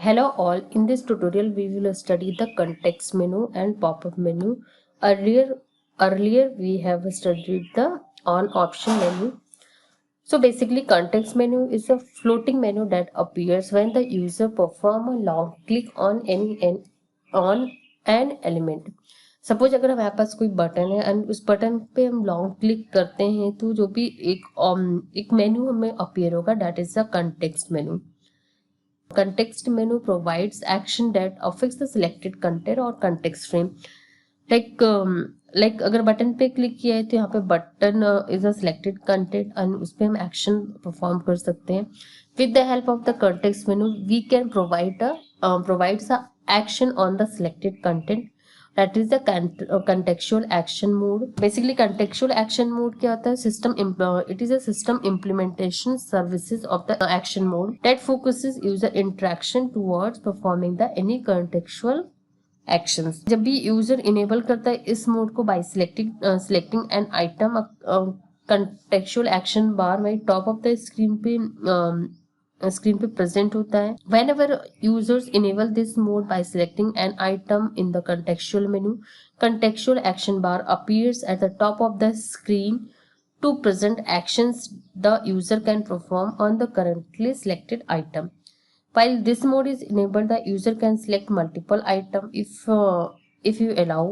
Hello all, in this tutorial we will study the context menu and pop-up menu. Earlier we have studied the on option menu. So basically context menu is a floating menu that appears when the user perform a long click on on an element. Suppose अगर हमारे पास कोई button है and उस button पे हम long click करते हैं तो जो भी एक मेन्यू हमें अपीयर होगा that is the context menu. Context menu provides action that affects the selected content or context frame. like अगर बटन पे क्लिक किया है तो यहाँ पे button is a selected content and उस पर हम एक्शन परफॉर्म कर सकते हैं. With the help of the context menu we can provide the action on the selected content. That is the contextual action mode. Basically contextual action mode क्या होता है? It is a system implementation services of the action mode that focuses user interaction towards performing the any contextual actions. जब भी user enable करता है इस mode को by selecting an item, contextual action bar में टॉप ऑफ द स्क्रीन पे present होता है. Whenever users enable this mode by selecting an item in the contextual menu, contextual action bar appears at the top of the screen to present actions the user can perform on the currently selected item. While this mode is enabled, the user can select multiple items if you allow,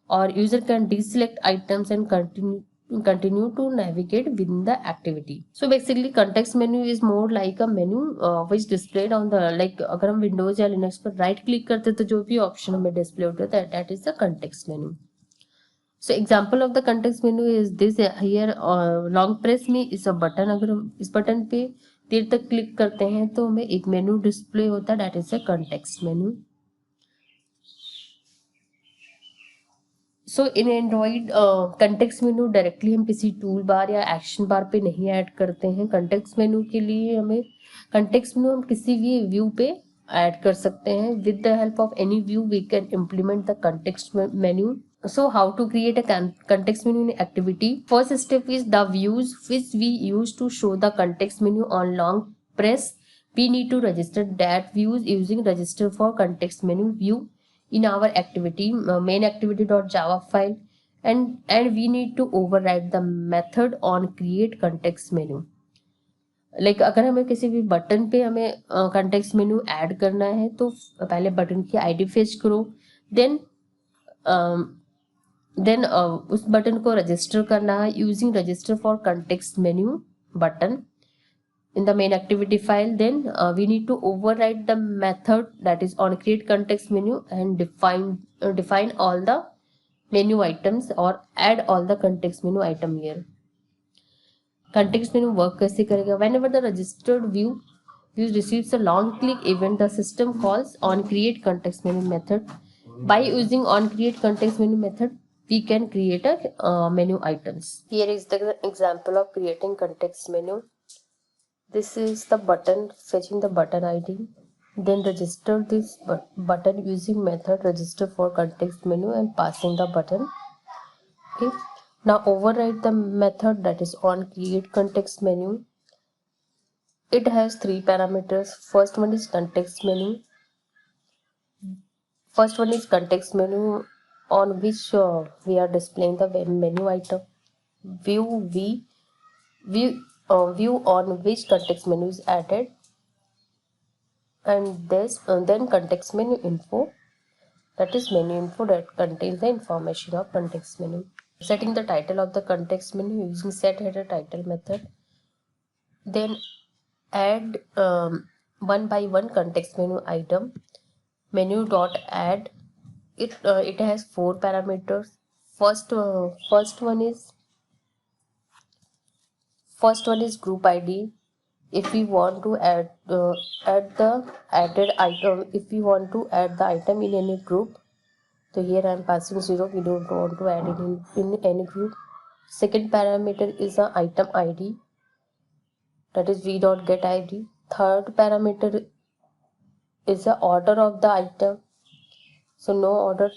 or user can deselect items and continue to navigate within the activity. So basically context menu is more like a menu which displayed on the अगर हम Windows या Linux पर right click करते तो जो भी option हमें display होता है that is the context menu. So example of the context menu is this here. Long press में इस बटन, अगर हम इस बटन पे देर तक क्लिक करते हैं तो हमें एक मेनू डिस्प्ले होता है that is a context menu. So in Android context menu directly हम किसी टूल बार या एक्शन बार पे नहीं ऐड करते हैं. कंटेक्स्ट मेनू के लिए हमें कंटेक्स्ट मेनू हम किसी भी व्यू पे ऐड कर सकते हैं. With the help of any view we can implement the context menu. So how to create a context menu in activity? First step is the views which we use to show the context menu on long press. We need to register that views using register for context menu view in our activity main activity.java file, and we need to override the method on create context menu. अगर हमें किसी भी button पे हमें context menu add करना है तो पहले बटन की आईडी फेच करो, देन उस बटन को रजिस्टर करना है using register for context menu button in the main activity file. Then we need to override the method that is on create context menu and define all the menu items or add all the context menu item here. Context menu work कैसे करेगा? Whenever the registered view receives a long click event, the system calls on create context menu method. By using on create context menu method, we can create a menu items. Here is the example of creating context menu. This is the button, fetching the button ID, then register this button using method register for context menu and passing the button. Okay, now override the method that is on create context menu. It has three parameters. First one is context menu. First one is context menu on which we are displaying the menu item. View on which context menu is added, and then context menu info, that is menu info that contains the information of context menu. Setting the title of the context menu using set header title method. Then add one by one context menu item. Menu dot add. It has four parameters. First one is group ID. If we want to add the added item, if we want to add the item in any group, so here I am passing 0. We don't want to add it in any group. Second parameter is the item ID, that is v dot get ID. Third parameter is the order of the item, so no order,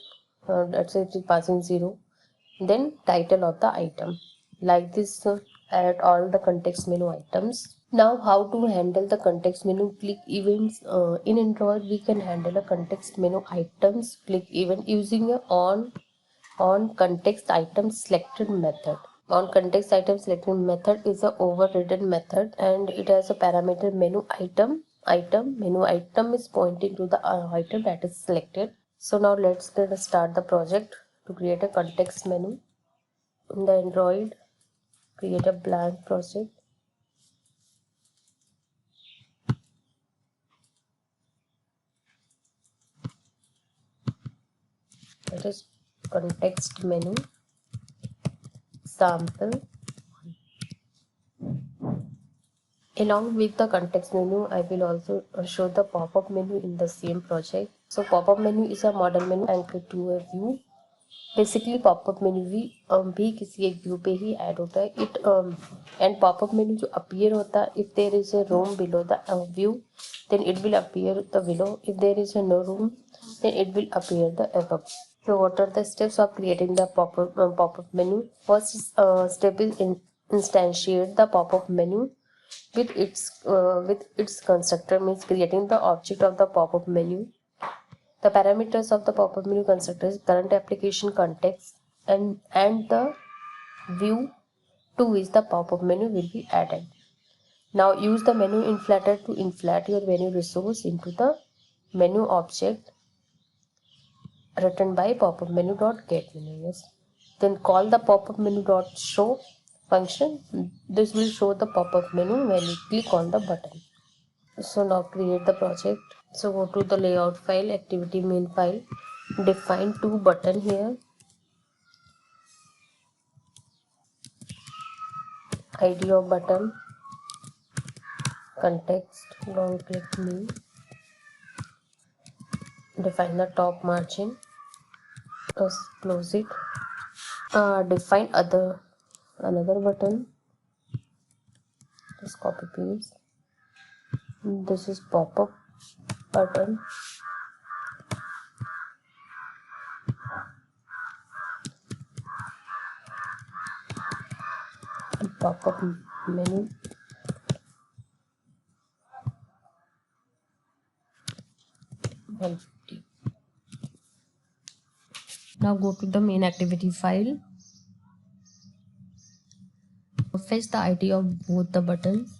that's it is passing 0. Then title of the item, like this add all the context menu items. Now how to handle the context menu click events. In Android we can handle a context menu items click event using a on context item selected method. On context item selected method is a overridden method and it has a parameter menu item. Menu item is pointing to the item that is selected. So now let's start the project. To create a context menu in the Android, create a blank project. That is context menu sample. Along with the context menu, I will also show the pop-up menu in the same project. So pop-up menu is a model menu anchored to a view. Basically popup menu भी किसी एक view पे ही add होता है. It and popup menu जो appear होता है, if there is a room below the view then it will appear the below. If there is a no room then it will appear the above. So what are the steps of creating the pop-up menu? First step is instantiate the pop-up menu with its constructor, means creating the object of the pop-up menu. The parameters of the pop-up menu constructor is current application context and the view to which the pop-up menu will be added. Now use the menu inflator to inflate your menu resource into the menu object written by pop-up menu.getMenu. Yes. Then call the pop-up menu.show function. This will show the pop-up menu when you click on the button. So now create the project. So go to the layout file, activity main file, define two button here, id of button, context, long click me, define the top margin, close it, define another button, just copy paste. This is pop-up button. Pop-up menu. Now go to the main activity file. Fetch the ID of both the buttons.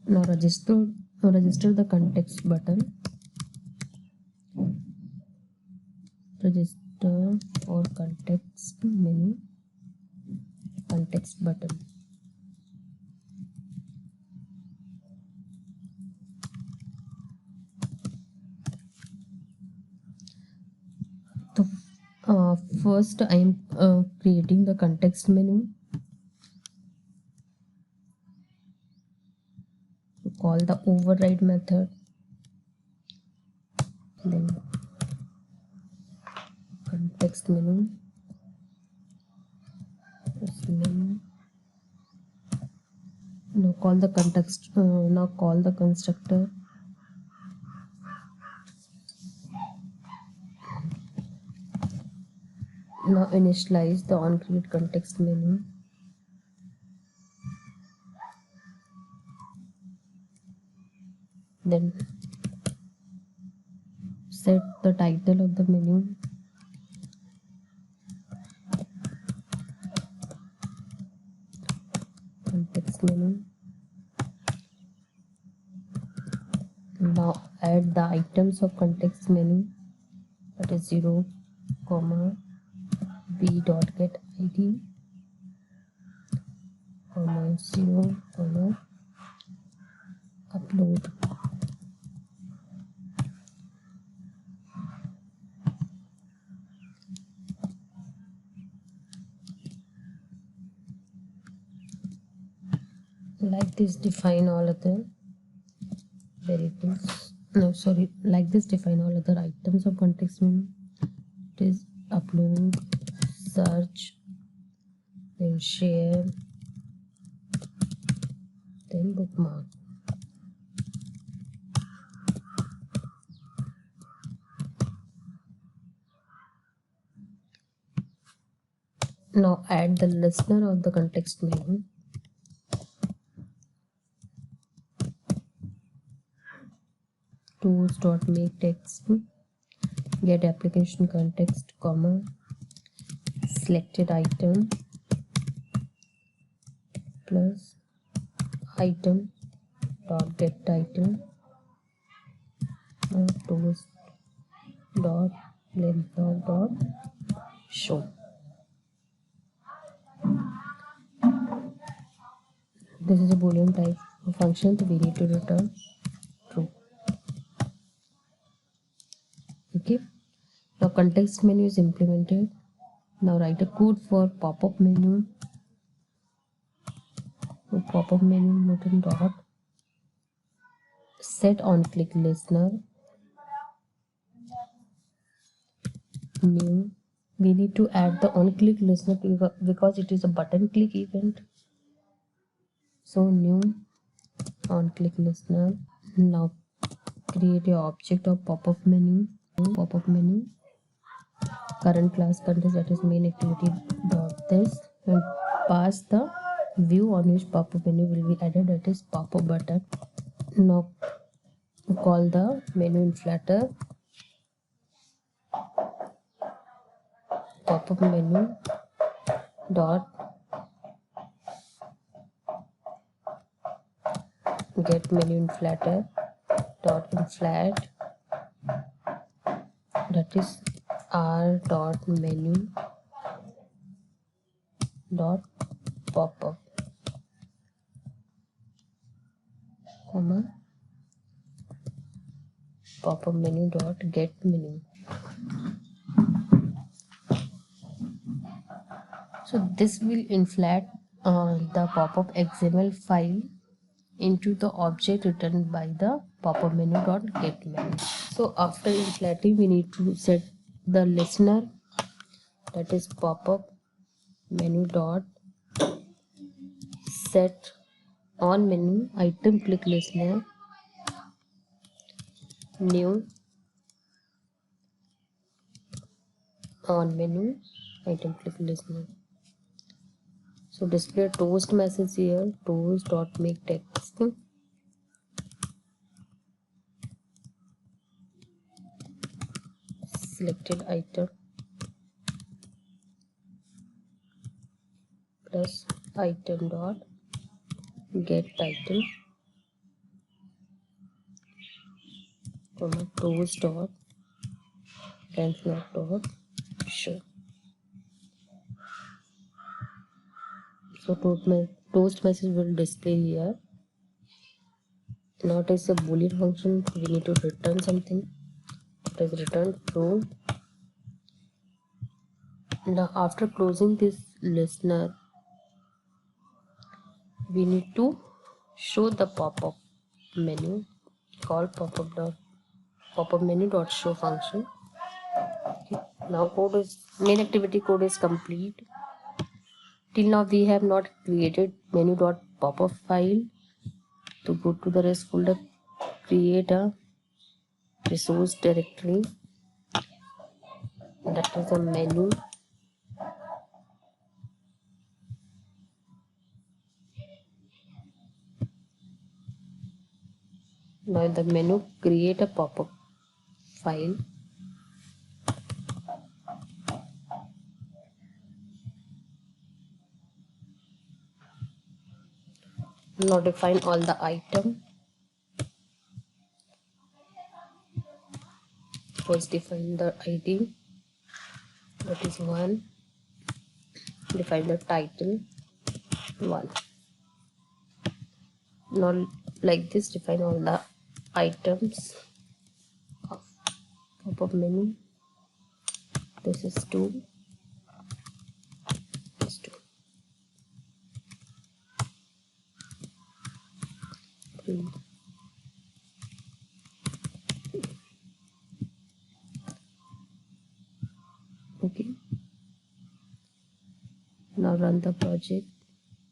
Now register the context button. Register for context menu context button. So first I am creating the context menu. Call the override method, then context menu, now call the constructor, now initialize the onCreate context menu. Then set the title of the menu. Context menu. Now add the items of context menu, that is 0, b.get id, 0, upload. Like this define all other variables. No, sorry, like this define all other items of context menu. It is upload, search, then share, then bookmark. Now add the listener of the context menu. Tools.make text, get application context, comma, selected item plus item dot get title, tools dot length dot show. This is a boolean type of function, so we need to return true. Okay, now context menu is implemented. Now write a code for pop-up menu. So pop-up menu button dot set on click listener new. We need to add the on click listener because it is a button click event. So new on click listener. Now create your object of pop-up menu. Pop-up menu current class context, that is main activity dot this, and pass the view on which pop-up menu will be added, that is pop-up button. Now call the menu inflator pop-up menu dot get menu inflator dot inflat, that is r dot menu dot pop-up, comma pop-up menu dot get menu. So this will inflate the pop-up XML file into the object returned by the pop-up menu dot get menu. So after inflating, we need to set the listener, that is pop-up menu dot set on menu item click listener new on menu item click listener. So display toast message here, toast dot make text, selected item plus item dot get title, comma toast dot length dot show. So toast message will display here. Now it is a boolean function, we need to return something. It is return true. Now after closing this listener, we need to show the pop-up menu, call pop-up menu dot show function. Okay. Now main activity code is complete. Till now we have not created menu dot pop-up file. To go to the rest folder, create a resource directory, that is a menu. Now in the menu, create a pop-up file. Now define all the item. First define the ID, that is 1. Define the title 1. Now like this, define all the items of pop-up menu. This is 2. This is 2. 3. Okay. Now run the project.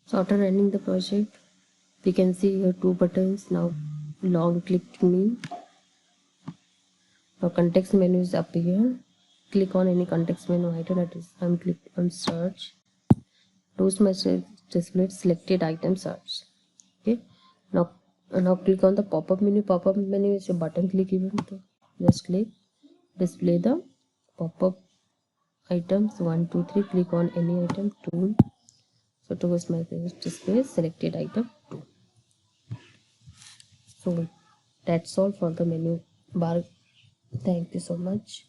So after running the project, we can see here 2 buttons. Now long click me. Now context menu is up here. Click on any context menu item, that is I'm click on search. Toast message display selected item search. Okay, now click on the pop-up menu. Pop-up menu is a button click event. Just click display the pop-up items 1 2 3. Click on any item tool. So toast message display selected item 2. So that's all for the menu bar. Thank you so much.